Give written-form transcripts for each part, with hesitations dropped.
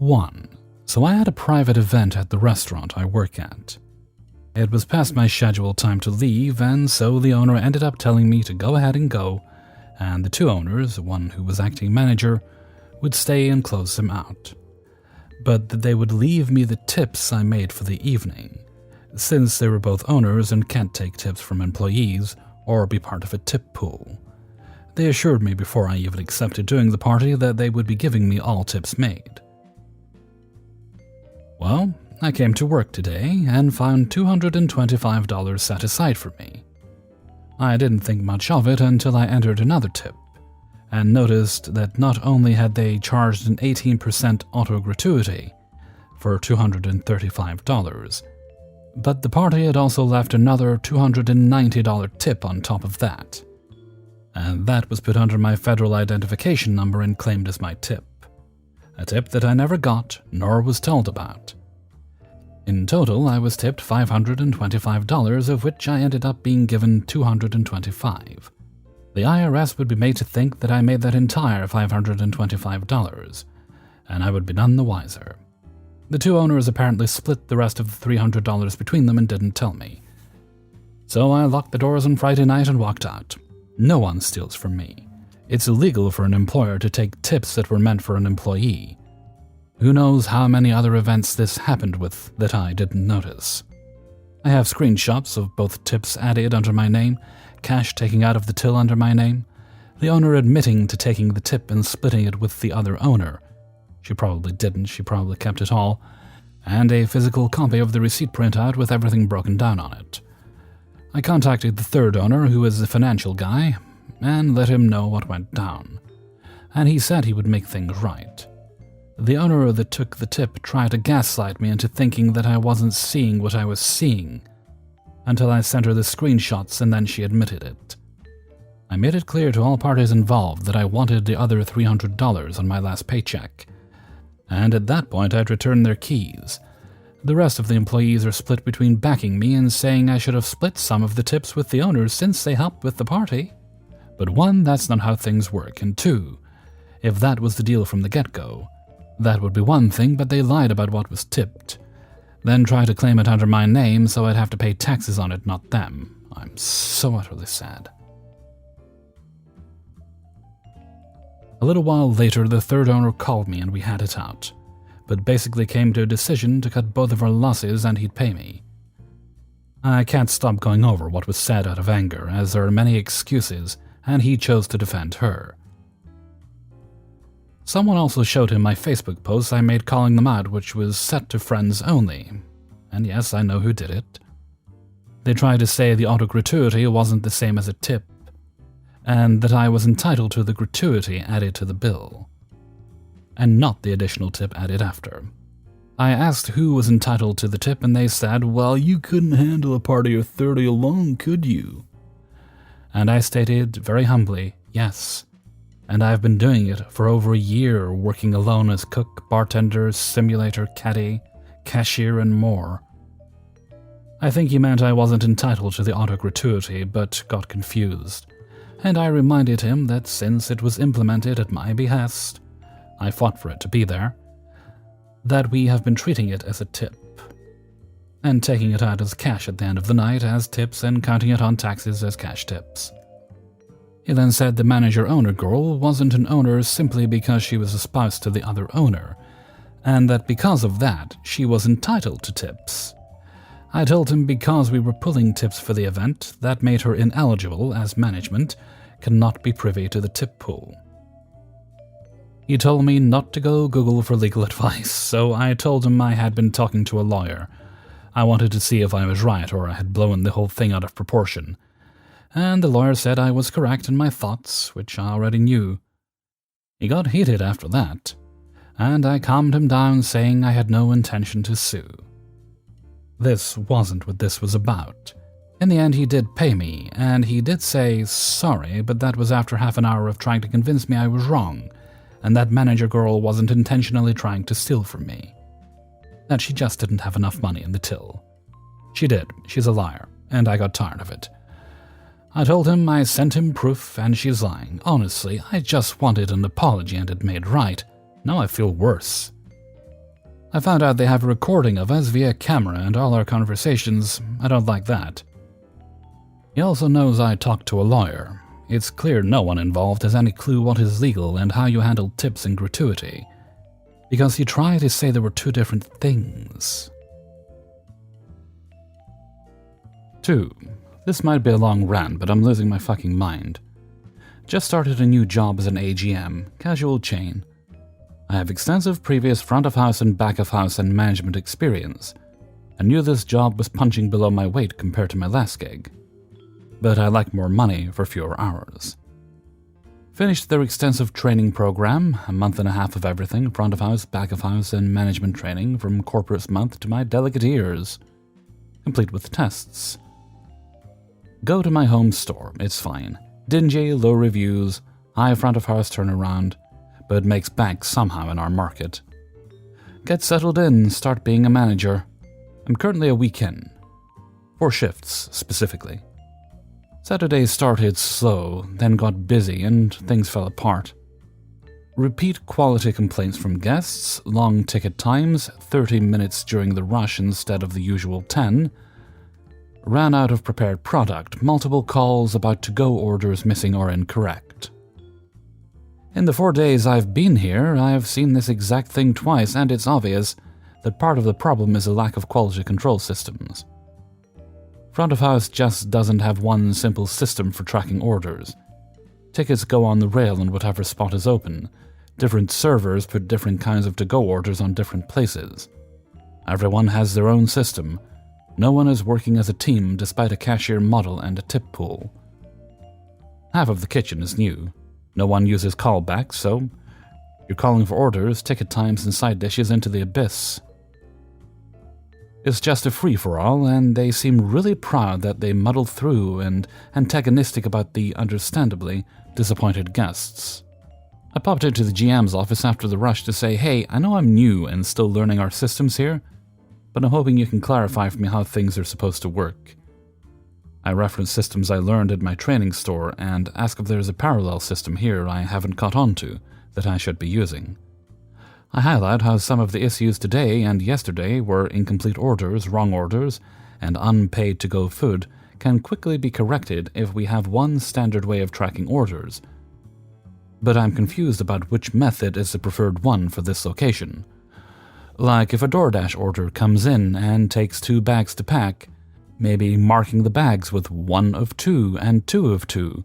1. So I had a private event at the restaurant I work at. It was past my scheduled time to leave, and so the owner ended up telling me to go ahead and go, and the two owners, one who was acting manager, would stay and close him out. But that they would leave me the tips I made for the evening, since they were both owners and can't take tips from employees or be part of a tip pool. They assured me before I even accepted doing the party that they would be giving me all tips made. Well, I came to work today and found $225 set aside for me. I didn't think much of it until I entered another tip, and noticed that not only had they charged an 18% auto-gratuity for $235, but the party had also left another $290 tip on top of that. And that was put under my federal identification number and claimed as my tip. A tip that I never got nor was told about. In total, I was tipped $525, of which I ended up being given $225. The IRS would be made to think that I made that entire $525, and I would be none the wiser. The two owners apparently split the rest of the $300 between them and didn't tell me. So I locked the doors on Friday night and walked out. No one steals from me. It's illegal for an employer to take tips that were meant for an employee. Who knows how many other events this happened with that I didn't notice. I have screenshots of both tips added under my name, cash taking out of the till under my name, the owner admitting to taking the tip and splitting it with the other owner. She probably didn't, she probably kept it all, and a physical copy of the receipt printout with everything broken down on it. I contacted the third owner, who is the financial guy, and let him know what went down, and he said he would make things right. The owner that took the tip tried to gaslight me into thinking that I wasn't seeing what I was seeing, until I sent her the screenshots and then she admitted it. I made it clear to all parties involved that I wanted the other $300 on my last paycheck, and at that point I'd return their keys. The rest of the employees are split between backing me and saying I should have split some of the tips with the owners since they helped with the party. But 1, that's not how things work, and 2, if that was the deal from the get-go, that would be one thing, but they lied about what was tipped, then tried to claim it under my name so I'd have to pay taxes on it, not them. I'm so utterly sad. A little while later, the third owner called me and we had it out, but basically came to a decision to cut both of our losses and he'd pay me. I can't stop going over what was said out of anger, as there are many excuses, and he chose to defend her. Someone also showed him my Facebook post I made calling them out, which was set to friends only, and yes, I know who did it. They tried to say the auto-gratuity wasn't the same as a tip, and that I was entitled to the gratuity added to the bill, and not the additional tip added after. I asked who was entitled to the tip, and they said, well, you couldn't handle a party of 30 alone, could you? And I stated very humbly, yes, and I've been doing it for over a year, working alone as cook, bartender, simulator, caddy, cashier, and more. I think he meant I wasn't entitled to the auto-gratuity, but got confused, and I reminded him that since it was implemented at my behest, I fought for it to be there, that we have been treating it as a tip, and taking it out as cash at the end of the night as tips and counting it on taxes as cash tips. He then said the manager-owner girl wasn't an owner simply because she was a spouse to the other owner, and that because of that, she was entitled to tips. I told him because we were pulling tips for the event, that made her ineligible, as management cannot be privy to the tip pool. He told me not to go Google for legal advice, so I told him I had been talking to a lawyer. I wanted to see if I was right or I had blown the whole thing out of proportion, and the lawyer said I was correct in my thoughts, which I already knew. He got heated after that, and I calmed him down, saying I had no intention to sue. This wasn't what this was about. In the end, he did pay me, and he did say sorry, but that was after half an hour of trying to convince me I was wrong, and that manager girl wasn't intentionally trying to steal from me. That she just didn't have enough money in the till. She did, she's a liar, and I got tired of it. I told him I sent him proof, and she's lying. Honestly, I just wanted an apology and it made right. Now I feel worse. I found out they have a recording of us via camera and all our conversations. I don't like that. He also knows I talked to a lawyer. It's clear no one involved has any clue what is legal and how you handle tips and gratuity, because he tried to say there were two different things. 2. This might be a long rant, but I'm losing my fucking mind. Just started a new job as an AGM, casual chain. I have extensive previous front of house and back of house and management experience. I knew this job was punching below my weight compared to my last gig, but I like more money for fewer hours. Finished their extensive training program, a month and a half of everything, front of house, back of house, and management training from corporate month to my delicate ears, complete with tests. Go to my home store, it's fine. Dingy, low reviews, high front of house turnaround, but makes bank somehow in our market. Get settled in, start being a manager. I'm currently a week in. 4 shifts, specifically. Saturday started slow, then got busy, and things fell apart. Repeat quality complaints from guests, long ticket times, 30 minutes during the rush instead of the usual 10, ran out of prepared product, multiple calls about to-go orders missing or incorrect. In the 4 days I've been here, I have seen this exact thing twice, and it's obvious that part of the problem is a lack of quality control systems. Front of house just doesn't have one simple system for tracking orders. Tickets go on the rail in whatever spot is open. Different servers put different kinds of to-go orders on different places. Everyone has their own system. No one is working as a team despite a cashier model and a tip pool. Half of the kitchen is new. No one uses callbacks, so you're calling for orders, ticket times, and side dishes into the abyss. It's just a free-for-all, and they seem really proud that they muddled through and antagonistic about the understandably disappointed guests. I popped into the GM's office after the rush to say, hey, I know I'm new and still learning our systems here, but I'm hoping you can clarify for me how things are supposed to work. I reference systems I learned at my training store and ask if there's a parallel system here I haven't caught on to that I should be using. I highlight how some of the issues today and yesterday were incomplete orders, wrong orders, and unpaid to-go food can quickly be corrected if we have one standard way of tracking orders. But I'm confused about which method is the preferred one for this location. Like if a DoorDash order comes in and takes 2 bags to pack, maybe marking the bags with 1 of 2 and 2 of 2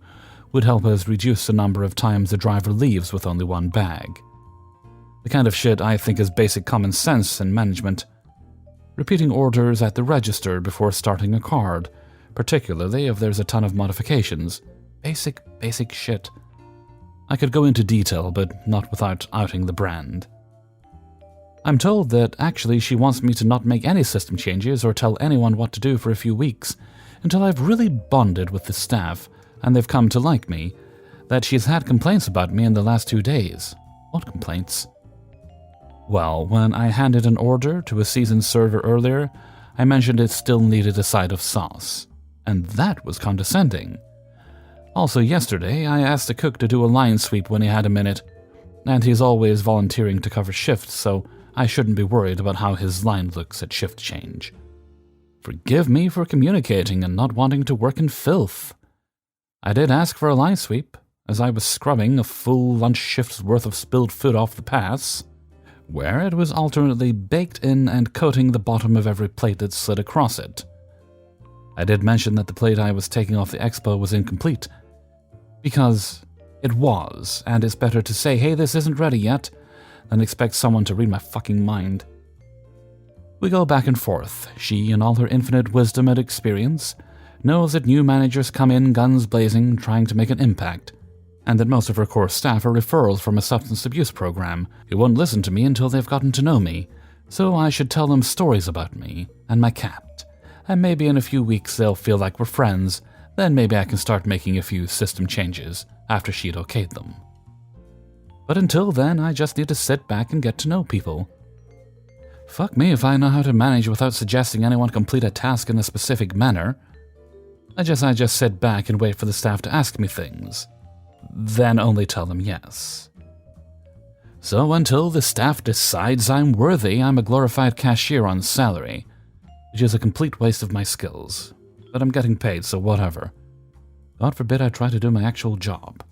would help us reduce the number of times the driver leaves with only 1 bag. The kind of shit I think is basic common sense in management. Repeating orders at the register before starting a card, particularly if there's a ton of modifications. Basic shit. I could go into detail, but not without outing the brand. I'm told that actually she wants me to not make any system changes or tell anyone what to do for a few weeks, until I've really bonded with the staff and they've come to like me, that she's had complaints about me in the last 2 days. What complaints? Well, when I handed an order to a seasoned server earlier, I mentioned it still needed a side of sauce, and that was condescending. Also yesterday, I asked the cook to do a line sweep when he had a minute, and he's always volunteering to cover shifts, so I shouldn't be worried about how his line looks at shift change. Forgive me for communicating and not wanting to work in filth. I did ask for a line sweep, as I was scrubbing a full lunch shift's worth of spilled food off the pass, where it was alternately baked in and coating the bottom of every plate that slid across it. I did mention that the plate I was taking off the expo was incomplete, because it was, and it's better to say, hey, this isn't ready yet, than expect someone to read my fucking mind. We go back and forth. She, in all her infinite wisdom and experience, knows that new managers come in guns blazing, trying to make an impact, and that most of her core staff are referrals from a substance abuse program who won't listen to me until they've gotten to know me, so I should tell them stories about me and my cat, and maybe in a few weeks they'll feel like we're friends, then maybe I can start making a few system changes after she'd okayed them. But until then, I just need to sit back and get to know people. Fuck me if I know how to manage without suggesting anyone complete a task in a specific manner. I just sit back and wait for the staff to ask me things, then only tell them yes. So until the staff decides I'm worthy, I'm a glorified cashier on salary, which is a complete waste of my skills. But I'm getting paid, so whatever. God forbid I try to do my actual job.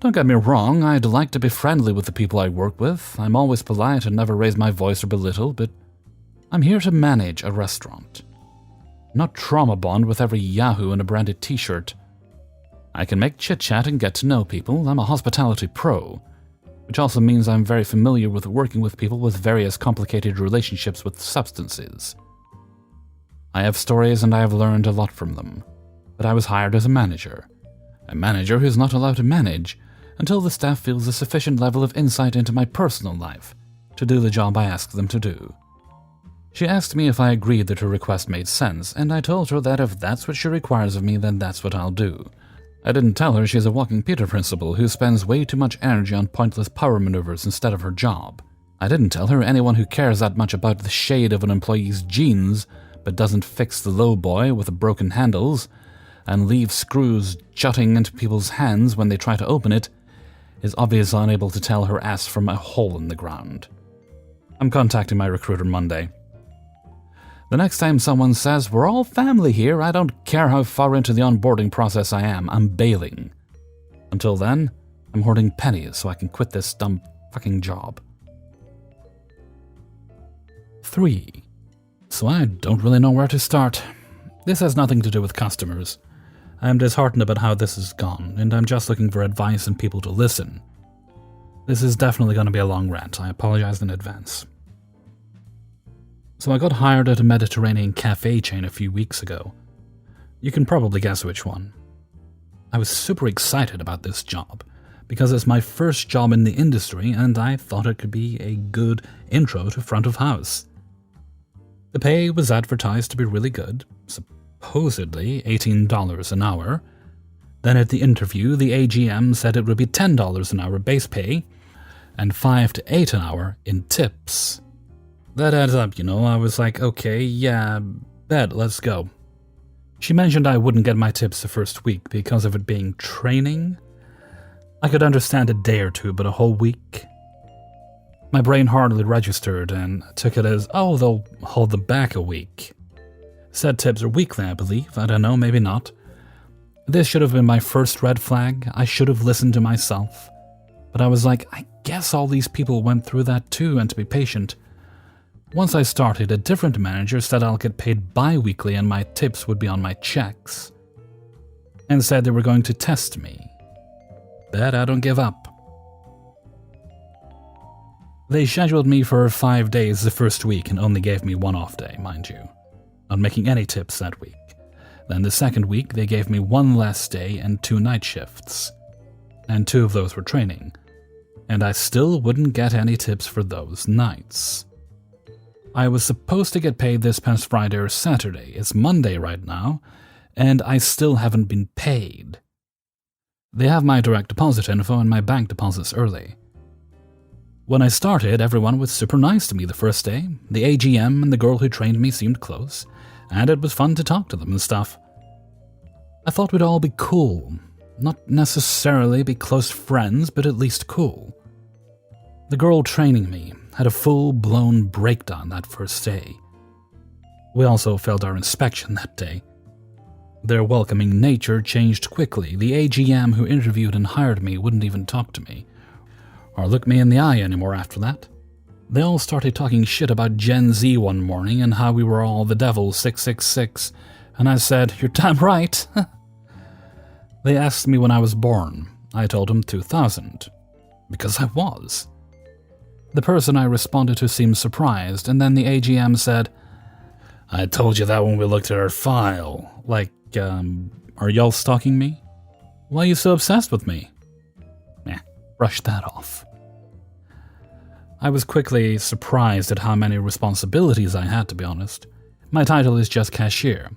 Don't get me wrong, I'd like to be friendly with the people I work with. I'm always polite and never raise my voice or belittle, but I'm here to manage a restaurant. Not trauma bond with every yahoo in a branded t-shirt. I can make chit-chat and get to know people. I'm a hospitality pro, which also means I'm very familiar with working with people with various complicated relationships with substances. I have stories and I have learned a lot from them, but I was hired as a manager who's not allowed to manage until the staff feels a sufficient level of insight into my personal life to do the job I asked them to do. She asked me if I agreed that her request made sense, and I told her that if that's what she requires of me, then that's what I'll do. I didn't tell her she's a walking Peter principle who spends way too much energy on pointless power maneuvers instead of her job. I didn't tell her anyone who cares that much about the shade of an employee's jeans but doesn't fix the low boy with the broken handles and leaves screws jutting into people's hands when they try to open it is obviously unable to tell her ass from a hole in the ground. I'm contacting my recruiter Monday. The next time someone says, "We're all family here, I don't care how far into the onboarding process I am, I'm bailing." Until then, I'm hoarding pennies so I can quit this dumb fucking job. 3. So I don't really know where to start. This has nothing to do with customers. I'm disheartened about how this has gone, and I'm just looking for advice and people to listen. This is definitely going to be a long rant. I apologize in advance. So I got hired at a Mediterranean cafe chain a few weeks ago. You can probably guess which one. I was super excited about this job, because it's my first job in the industry and I thought it could be a good intro to front of house. The pay was advertised to be really good, supposedly $18 an hour. Then at the interview, the AGM said it would be $10 an hour base pay and $5 to $8 an hour in tips. That adds up, you know. I was like, okay, yeah, bet, let's go. She mentioned I wouldn't get my tips the first week because of it being training. I could understand a day or two, but a whole week? My brain hardly registered and took it as, oh, they'll hold them back a week. Said tips are weekly, I believe. I don't know, maybe not. This should have been my first red flag. I should have listened to myself. But I was like, I guess all these people went through that too, and to be patient. Once I started, a different manager said I'll get paid bi-weekly and my tips would be on my checks. And said they were going to test me. Bet I don't give up. They scheduled me for 5 days the first week and only gave me one off day, mind you. Not making any tips that week. Then the second week, they gave me one less day and 2 night shifts. And 2 of those were training. And I still wouldn't get any tips for those nights. I was supposed to get paid this past Friday or Saturday. It's Monday right now, and I still haven't been paid. They have my direct deposit info and my bank deposits early. When I started, everyone was super nice to me the first day. The AGM and the girl who trained me seemed close, and it was fun to talk to them and stuff. I thought we'd all be cool. Not necessarily be close friends, but at least cool. The girl training me had a full-blown breakdown that first day. We also failed our inspection that day. Their welcoming nature changed quickly. The AGM who interviewed and hired me wouldn't even talk to me, or look me in the eye anymore after that. They all started talking shit about Gen Z one morning and how we were all the devil 666, and I said, "You're damn right." They asked me when I was born. I told them 2000, because I was. The person I responded to seemed surprised, and then the AGM said, "I told you that when we looked at our file." Like, are y'all stalking me? Why are you so obsessed with me? Brush that off. I was quickly surprised at how many responsibilities I had, to be honest. My title is just cashier.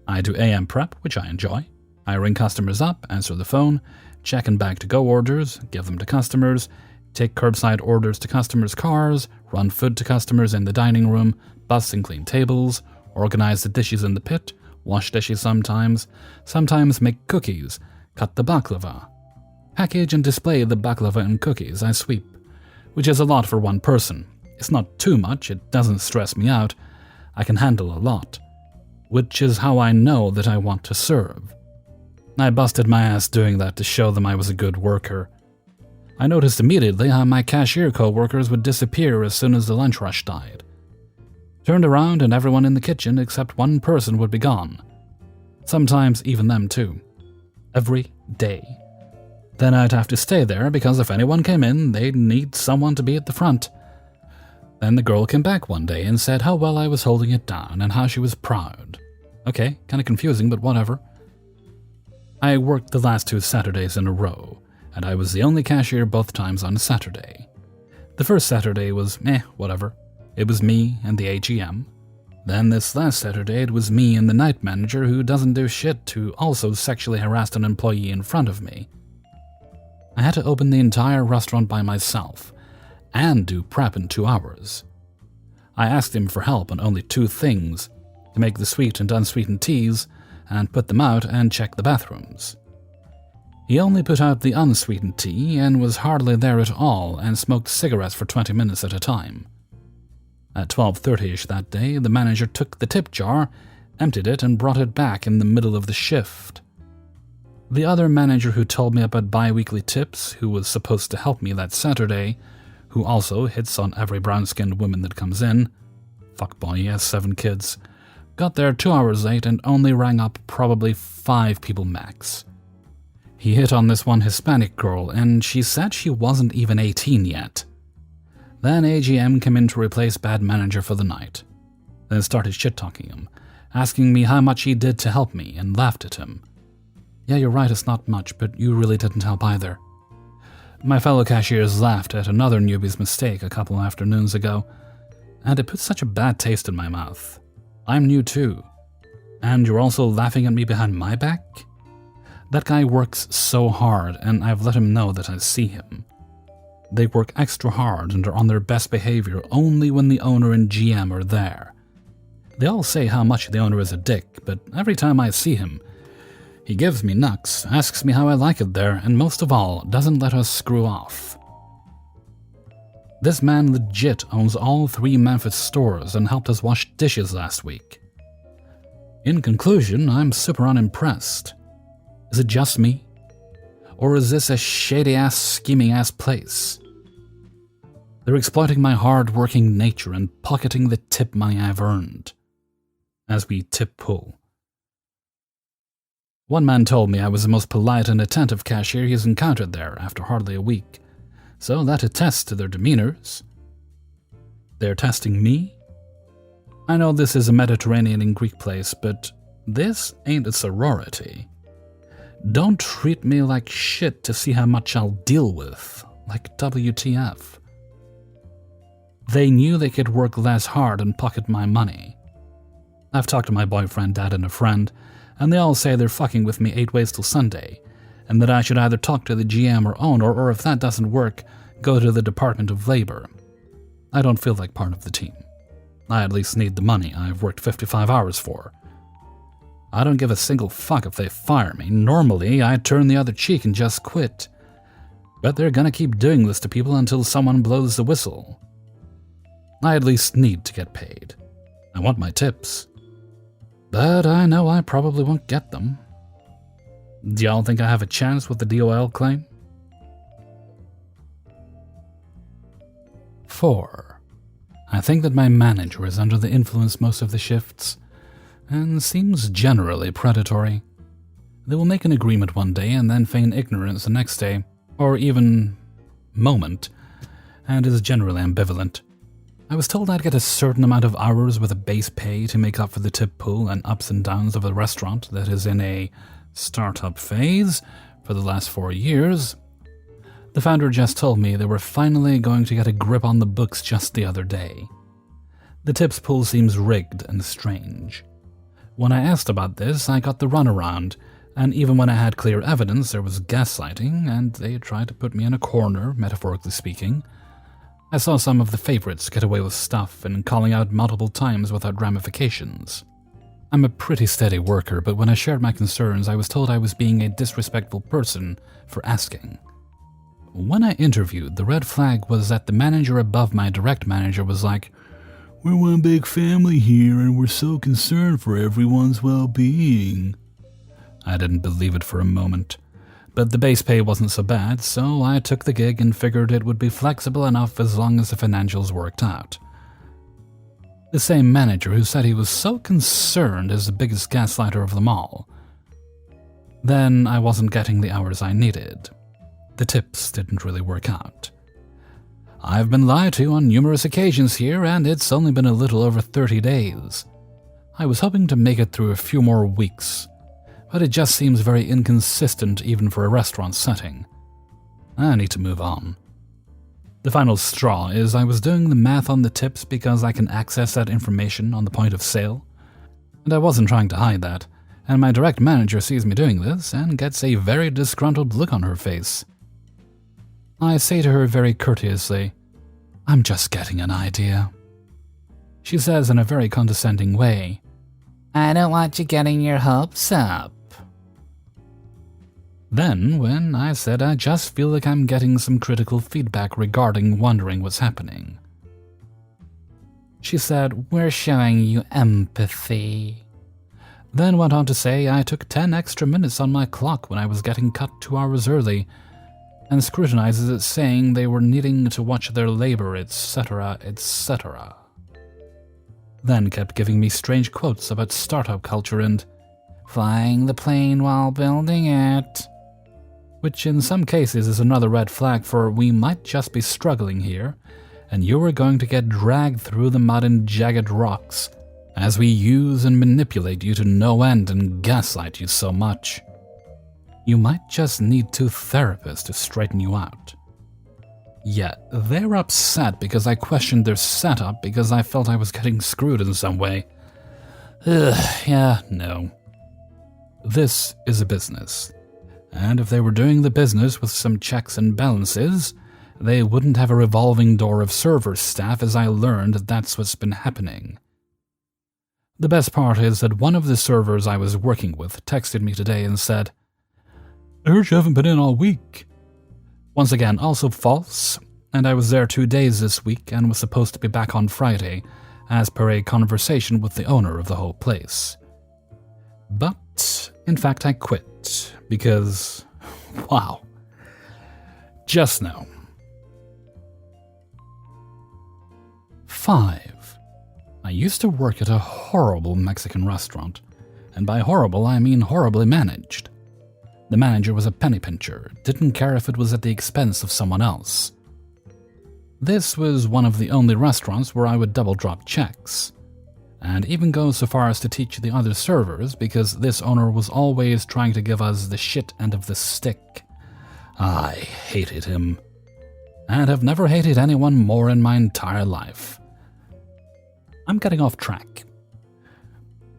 I do AM prep, which I enjoy. I ring customers up, answer the phone, check and bag to-go orders, give them to customers, take curbside orders to customers' cars, run food to customers in the dining room, bus and clean tables, organize the dishes in the pit, wash dishes sometimes make cookies, cut the baklava. Package and display the baklava and cookies. I sweep. which is a lot for one person. It's not too much, it doesn't stress me out. I can handle a lot, which is how I know that I want to serve. I busted my ass doing that to show them I was a good worker. I noticed immediately how my cashier co-workers would disappear as soon as the lunch rush died. Turned around and everyone in the kitchen except one person would be gone. Sometimes even them too. Every day. Then I'd have to stay there because if anyone came in, they'd need someone to be at the front. Then the girl came back one day and said how well I was holding it down and how she was proud. Okay, kinda confusing, but whatever. I worked the last 2 Saturdays in a row, and I was the only cashier both times on a Saturday. The first Saturday was whatever. It was me and the AGM. Then this last Saturday it was me and the night manager who doesn't do shit who also sexually harassed an employee in front of me. I had to open the entire restaurant by myself and do prep in 2 hours. I asked him for help on only 2 things, to make the sweet and unsweetened teas and put them out and check the bathrooms. He only put out the unsweetened tea and was hardly there at all and smoked cigarettes for 20 minutes at a time. At 12:30ish that day, the manager took the tip jar, emptied it, and brought it back in the middle of the shift. The other manager who told me about bi-weekly tips, who was supposed to help me that Saturday, who also hits on every brown-skinned woman that comes in, fuckboy, he has 7 kids, got there 2 hours late and only rang up probably 5 people max. He hit on this one Hispanic girl, and she said she wasn't even 18 yet. Then AGM came in to replace bad manager for the night. Then started shit-talking him, asking me how much he did to help me, and laughed at him. Yeah, you're right, it's not much, but you really didn't help either. My fellow cashiers laughed at another newbie's mistake a couple afternoons ago, and it put such a bad taste in my mouth. I'm new too. And you're also laughing at me behind my back? That guy works so hard, and I've let him know that I see him. They work extra hard and are on their best behavior only when the owner and GM are there. They all say how much the owner is a dick, but every time I see him, he gives me knucks, asks me how I like it there, and most of all, doesn't let us screw off. This man legit owns all 3 Memphis stores and helped us wash dishes last week. In conclusion, I'm super unimpressed. Is it just me? Or is this a shady-ass, scheming-ass place? They're exploiting my hard-working nature and pocketing the tip money I've earned. As we tip pool. One man told me I was the most polite and attentive cashier he's encountered there after hardly a week, so that attests to their demeanors. They're testing me? I know this is a Mediterranean and Greek place, but this ain't a sorority. Don't treat me like shit to see how much I'll deal with, like WTF. They knew they could work less hard and pocket my money. I've talked to my boyfriend, dad, and a friend, and they all say they're fucking with me 8 ways till Sunday, and that I should either talk to the GM or owner, or if that doesn't work, go to the Department of Labor. I don't feel like part of the team. I at least need the money I've worked 55 hours for. I don't give a single fuck if they fire me. Normally, I'd turn the other cheek and just quit. But they're gonna keep doing this to people until someone blows the whistle. I at least need to get paid. I want my tips. But I know I probably won't get them. Do y'all think I have a chance with the DOL claim? 4. I think that my manager is under the influence most of the shifts, and seems generally predatory. They will make an agreement one day and then feign ignorance the next day, or even moment, and is generally ambivalent. I was told I'd get a certain amount of hours with a base pay to make up for the tip pool and ups and downs of a restaurant that is in a startup phase for the last 4 years. The founder just told me they were finally going to get a grip on the books just the other day. The tips pool seems rigged and strange. When I asked about this, I got the runaround, and even when I had clear evidence there was gaslighting, and they tried to put me in a corner, metaphorically speaking. I saw some of the favorites get away with stuff and calling out multiple times without ramifications. I'm a pretty steady worker, but when I shared my concerns, I was told I was being a disrespectful person for asking. When I interviewed, the red flag was that the manager above my direct manager was like, "We're one big family here and we're so concerned for everyone's well-being." I didn't believe it for a moment. But the base pay wasn't so bad, so I took the gig and figured it would be flexible enough as long as the financials worked out. The same manager who said he was so concerned is the biggest gaslighter of them all. Then I wasn't getting the hours I needed. The tips didn't really work out. I've been lied to on numerous occasions here, and it's only been a little over 30 days. I was hoping to make it through a few more weeks, but it just seems very inconsistent even for a restaurant setting. I need to move on. The final straw is I was doing the math on the tips because I can access that information on the point of sale, and I wasn't trying to hide that, and my direct manager sees me doing this and gets a very disgruntled look on her face. I say to her very courteously, "I'm just getting an idea." She says in a very condescending way, "I don't want you getting your hopes up." Then, when I said I just feel like I'm getting some critical feedback regarding wondering what's happening, she said, "We're showing you empathy." Then went on to say I took 10 extra minutes on my clock when I was getting cut 2 hours early, and scrutinizes it saying they were needing to watch their labor, etc., etc. Then kept giving me strange quotes about startup culture and flying the plane while building it, which in some cases is another red flag for we might just be struggling here, and you are going to get dragged through the mud and jagged rocks as we use and manipulate you to no end and gaslight you so much. You might just need 2 therapists to straighten you out. Yet, they're upset because I questioned their setup because I felt I was getting screwed in some way. No. This is a business. And if they were doing the business with some checks and balances, they wouldn't have a revolving door of server staff, as I learned that's what's been happening. The best part is that one of the servers I was working with texted me today and said, "I heard you haven't been in all week." Once again, also false, and I was there 2 days this week and was supposed to be back on Friday, as per a conversation with the owner of the whole place. But, in fact, I quit, because, wow, just now. 5. I used to work at a horrible Mexican restaurant, and by horrible I mean horribly managed. The manager was a penny pincher, didn't care if it was at the expense of someone else. This was one of the only restaurants where I would double drop checks, and even go so far as to teach the other servers because this owner was always trying to give us the shit end of the stick. I hated him, and have never hated anyone more in my entire life. I'm getting off track.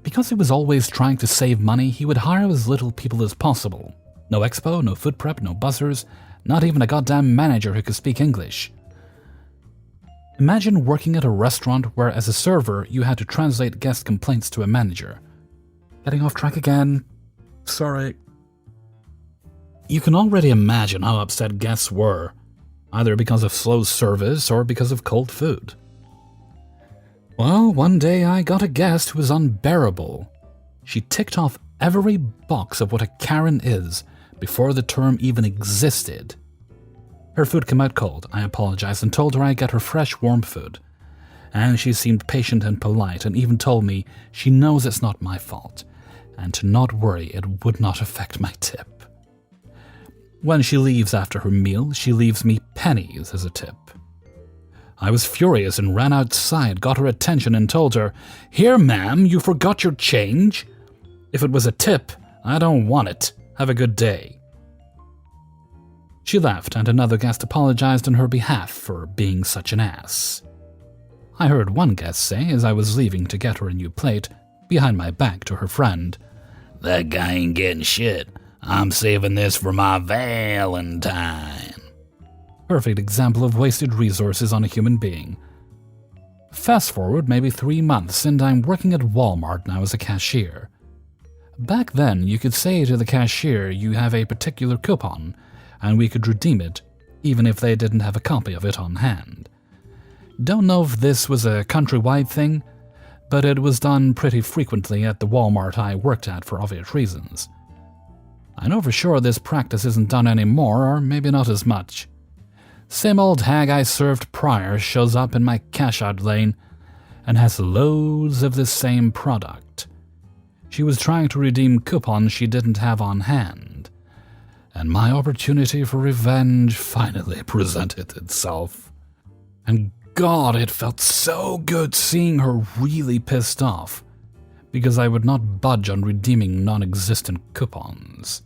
Because he was always trying to save money, he would hire as little people as possible. No expo, no food prep, no buzzers, not even a goddamn manager who could speak English. Imagine working at a restaurant where, as a server, you had to translate guest complaints to a manager. Getting off track again. Sorry. You can already imagine how upset guests were, either because of slow service or because of cold food. Well, one day I got a guest who was unbearable. She ticked off every box of what a Karen is before the term even existed. Her food came out cold. I apologized and told her I'd get her fresh, warm food. And she seemed patient and polite and even told me she knows it's not my fault and to not worry, it would not affect my tip. When she leaves after her meal, she leaves me pennies as a tip. I was furious and ran outside, got her attention and told her, "Here, ma'am, you forgot your change. If it was a tip, I don't want it. Have a good day." She left and another guest apologized on her behalf for being such an ass. I heard one guest say as I was leaving to get her a new plate, behind my back to her friend, "That guy ain't getting shit. I'm saving this for my Valentine." Perfect example of wasted resources on a human being. Fast forward maybe 3 months and I'm working at Walmart now as a cashier. Back then, you could say to the cashier you have a particular coupon, and we could redeem it, even if they didn't have a copy of it on hand. Don't know if this was a countrywide thing, but it was done pretty frequently at the Walmart I worked at for obvious reasons. I know for sure this practice isn't done anymore, or maybe not as much. Same old hag I served prior shows up in my cash-out lane and has loads of the same product. She was trying to redeem coupons she didn't have on hand, and my opportunity for revenge finally presented itself. And God, it felt so good seeing her really pissed off, because I would not budge on redeeming non-existent coupons.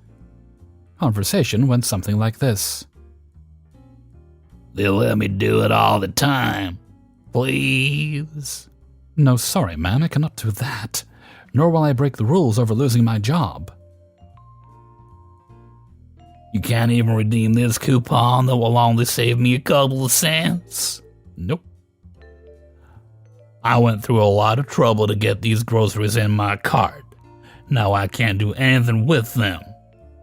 Conversation went something like this. They let me do it all the time. Please? No, sorry, ma'am, I cannot do that. Nor will I break the rules over losing my job. You can't even redeem this coupon that will only save me a couple of cents? Nope. I went through a lot of trouble to get these groceries in my cart. Now I can't do anything with them.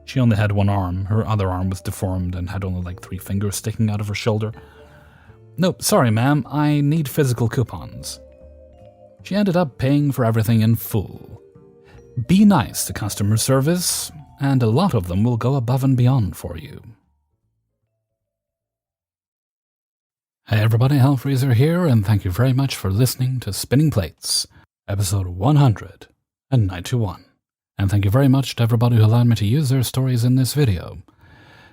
She only had one arm. Her other arm was deformed and had only like 3 fingers sticking out of her shoulder. Nope, sorry ma'am, I need physical coupons. She ended up paying for everything in full. Be nice to customer service, and a lot of them will go above and beyond for you. Hey everybody, Hellfreezer here, and thank you very much for listening to Spinning Plates, episode 191. And thank you very much to everybody who allowed me to use their stories in this video.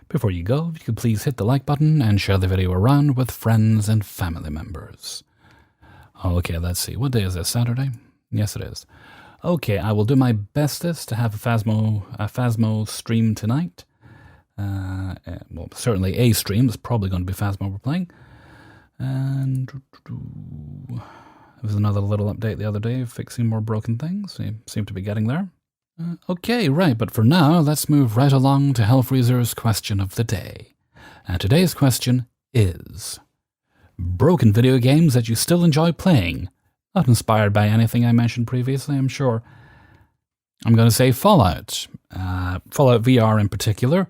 Before you go, if you could please hit the like button and share the video around with friends and family members. Okay, let's see. What day is this? Saturday? Yes, it is. Okay, I will do my bestest to have a Phasmo stream tonight. Well, certainly a stream. It's probably going to be Phasmo we're playing. And there was another little update the other day, fixing more broken things. We seem to be getting there. Okay, right, but for now, let's move right along to Hellfreezer's question of the day. And today's question is: broken video games that you still enjoy playing? Not inspired by anything I mentioned previously, I'm sure. I'm going to say Fallout. Fallout VR in particular.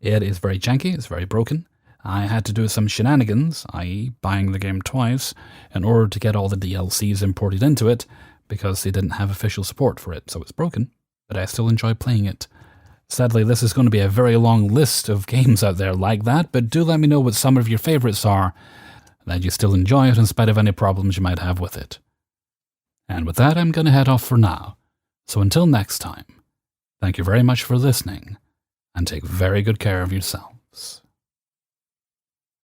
It is very janky, it's very broken. I had to do some shenanigans, i.e. buying the game twice, in order to get all the DLCs imported into it, because they didn't have official support for it, so it's broken. But I still enjoy playing it. Sadly, this is going to be a very long list of games out there like that, but do let me know what some of your favorites are, that you still enjoy it in spite of any problems you might have with it. And with that, I'm going to head off for now. So until next time, thank you very much for listening, and take very good care of yourselves.